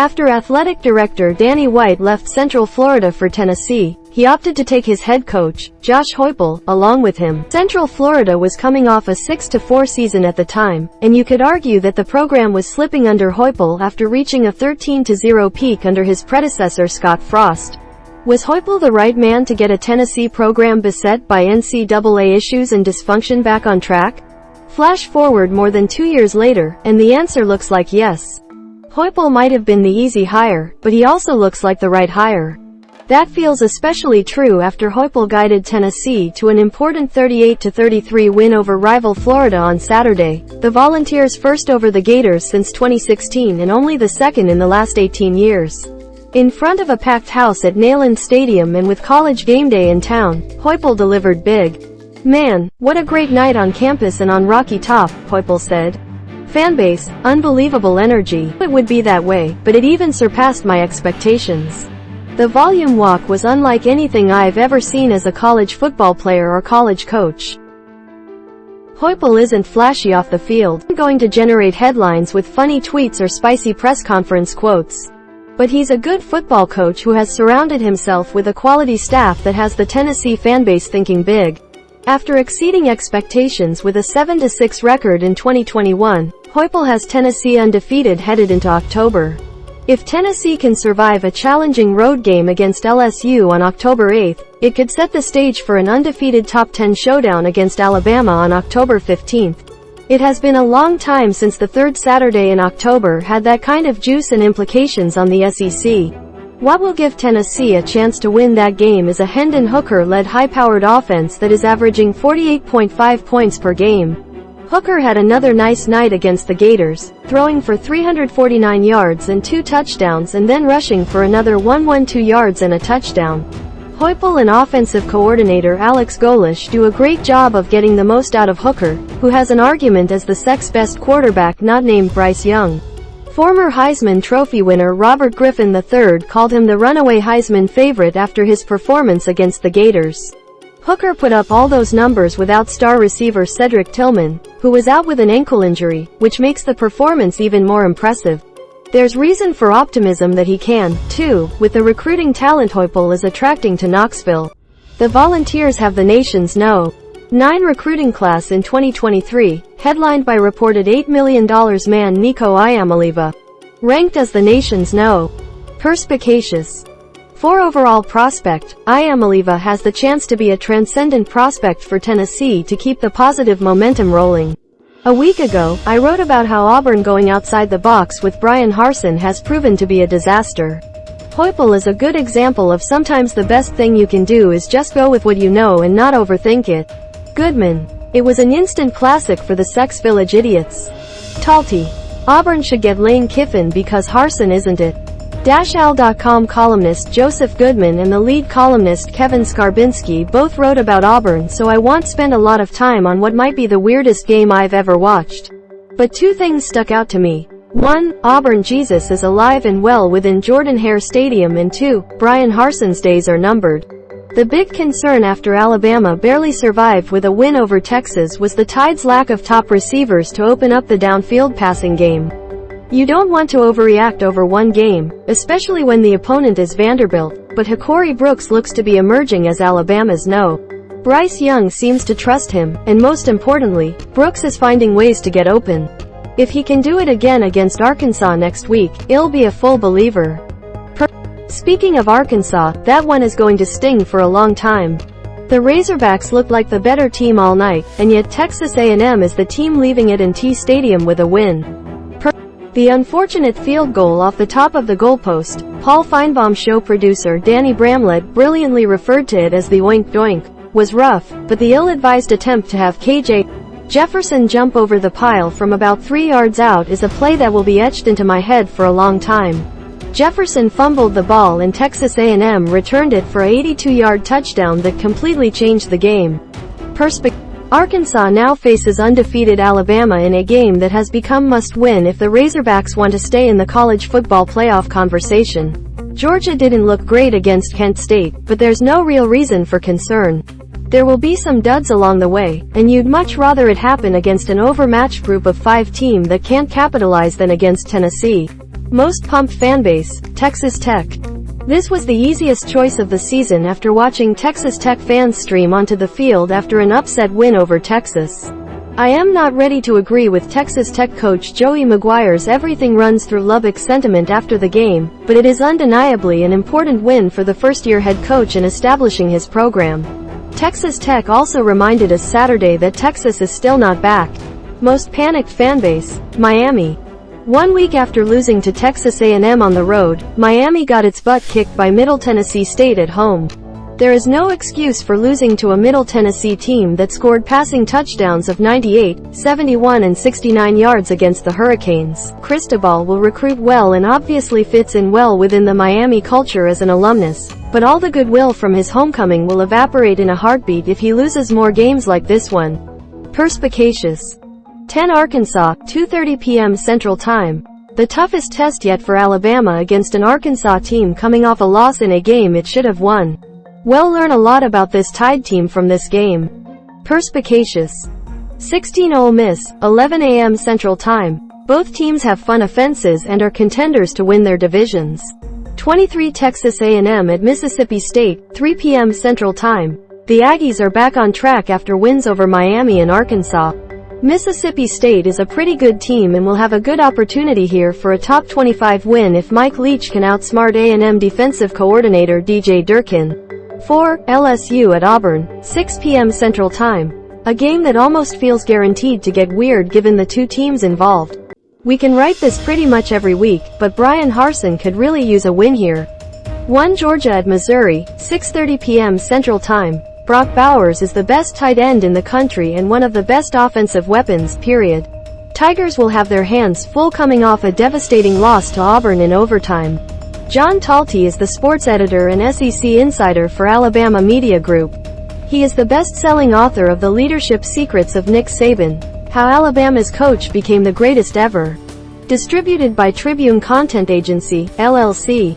After athletic director Danny White left Central Florida for Tennessee, he opted to take his head coach, Josh Heupel, along with him. Central Florida was coming off a 6-4 season at the time, and you could argue that the program was slipping under Heupel after reaching a 13-0 peak under his predecessor Scott Frost. Was Heupel the right man to get a Tennessee program beset by NCAA issues and dysfunction back on track? Flash forward more than 2 years later, and the answer looks like yes. Heupel might have been the easy hire, but he also looks like the right hire. That feels especially true after Heupel guided Tennessee to an important 38-33 win over rival Florida on Saturday, the Volunteers' first over the Gators since 2016 and only the second in the last 18 years. In front of a packed house at Neyland Stadium and with College GameDay in town, Heupel delivered big. "Man, what a great night on campus and on Rocky Top," Heupel said. Fanbase, unbelievable energy. It would be that way, but it even surpassed my expectations. The volume walk was unlike anything I've ever seen as a college football player or college coach. Heupel isn't flashy off the field, going to generate headlines with funny tweets or spicy press conference quotes. But he's a good football coach who has surrounded himself with a quality staff that has the Tennessee fanbase thinking big. After exceeding expectations with a 7-6 record in 2021, Heupel has Tennessee undefeated headed into October. If Tennessee can survive a challenging road game against LSU on October 8th, it could set the stage for an undefeated top 10 showdown against Alabama on October 15th. It has been a long time since the third Saturday in October had that kind of juice and implications on the SEC. What will give Tennessee a chance to win that game is a Hendon Hooker-led high-powered offense that is averaging 48.5 points per game. Hooker had another nice night against the Gators, throwing for 349 yards and 2 touchdowns and then rushing for another 112 yards and a touchdown. Heupel and offensive coordinator Alex Golesh do a great job of getting the most out of Hooker, who has an argument as the sixth-best quarterback not named Bryce Young. Former Heisman Trophy winner Robert Griffin III called him the runaway Heisman favorite after his performance against the Gators. Hooker put up all those numbers without star receiver Cedric Tillman, who was out with an ankle injury, which makes the performance even more impressive. There's reason for optimism that he can, too, with the recruiting talent Heupel is attracting to Knoxville. The Volunteers have the nation's No. 9 recruiting class in 2023, headlined by reported $8 million man Nico Iamaleava. Ranked as the nation's No. perspicacious 4 overall prospect, Iamaleava has the chance to be a transcendent prospect for Tennessee to keep the positive momentum rolling. A week ago, I wrote about how Auburn going outside the box with Bryan Harsin has proven to be a disaster. Heupel is a good example of sometimes the best thing you can do is just go with what you know and not overthink it. Goodman. It was an instant classic for the Sex Village idiots. Talty. Auburn should get Lane Kiffin because Harsin isn't it. Al.com columnist Joseph Goodman and the lead columnist Kevin Scarbinsky both wrote about Auburn, so I won't spend a lot of time on what might be the weirdest game I've ever watched. But 2 things stuck out to me. 1. Auburn Jesus is alive and well within Jordan-Hare Stadium, and 2. Bryan Harsin's days are numbered. The big concern after Alabama barely survived with a win over Texas was the Tide's lack of top receivers to open up the downfield passing game. You don't want to overreact over one game, especially when the opponent is Vanderbilt, but Hickory Brooks looks to be emerging as Alabama's No. Bryce Young seems to trust him, and most importantly, Brooks is finding ways to get open. If he can do it again against Arkansas next week, I'll be a full believer. Speaking of Arkansas, that one is going to sting for a long time. The Razorbacks looked like the better team all night, and yet Texas A&M is the team leaving AT&T Stadium with a win. The unfortunate field goal off the top of the goalpost, Paul Finebaum Show producer Danny Bramlette brilliantly referred to it as the oink doink, was rough, but the ill-advised attempt to have KJ Jefferson jump over the pile from about 3 yards out is a play that will be etched into my head for a long time. Jefferson fumbled the ball and Texas A&M returned it for a 82-yard touchdown that completely changed the game. Arkansas now faces undefeated Alabama in a game that has become must-win if the Razorbacks want to stay in the college football playoff conversation. Georgia didn't look great against Kent State, but there's no real reason for concern. There will be some duds along the way, and you'd much rather it happen against an overmatched group of 5 team that can't capitalize than against Tennessee. Most pumped fanbase, Texas Tech. This was the easiest choice of the season after watching Texas Tech fans stream onto the field after an upset win over Texas. I am not ready to agree with Texas Tech coach Joey McGuire's everything runs through Lubbock sentiment after the game, but it is undeniably an important win for the first-year head coach in establishing his program. Texas Tech also reminded us Saturday that Texas is still not back. Most panicked fanbase, Miami. 1 week after losing to Texas A&M on the road, Miami got its butt kicked by Middle Tennessee State at home. There is no excuse for losing to a Middle Tennessee team that scored passing touchdowns of 98, 71 and 69 yards against the Hurricanes. Cristobal will recruit well and obviously fits in well within the Miami culture as an alumnus, but all the goodwill from his homecoming will evaporate in a heartbeat if he loses more games like this one. Perspicacious. 10 Arkansas, 2:30 p.m. Central Time. The toughest test yet for Alabama against an Arkansas team coming off a loss in a game it should have won. We'll learn a lot about this Tide team from this game. Perspicacious. 16 Ole Miss, 11 a.m. Central Time. Both teams have fun offenses and are contenders to win their divisions. 23 Texas A&M at Mississippi State, 3 p.m. Central Time. The Aggies are back on track after wins over Miami and Arkansas. Mississippi State is a pretty good team and will have a good opportunity here for a top 25 win if Mike Leach can outsmart A&M defensive coordinator DJ Durkin. 4. LSU at Auburn, 6 p.m. Central Time. A game that almost feels guaranteed to get weird given the two teams involved. We can write this pretty much every week, but Bryan Harsin could really use a win here. 1. Georgia at Missouri, 6:30 p.m. Central Time. Brock Bowers is the best tight end in the country and one of the best offensive weapons, period. Tigers will have their hands full coming off a devastating loss to Auburn in overtime. John Talty is the sports editor and SEC insider for Alabama Media Group. He is the best-selling author of The Leadership Secrets of Nick Saban, How Alabama's Coach Became the Greatest Ever. Distributed by Tribune Content Agency, LLC.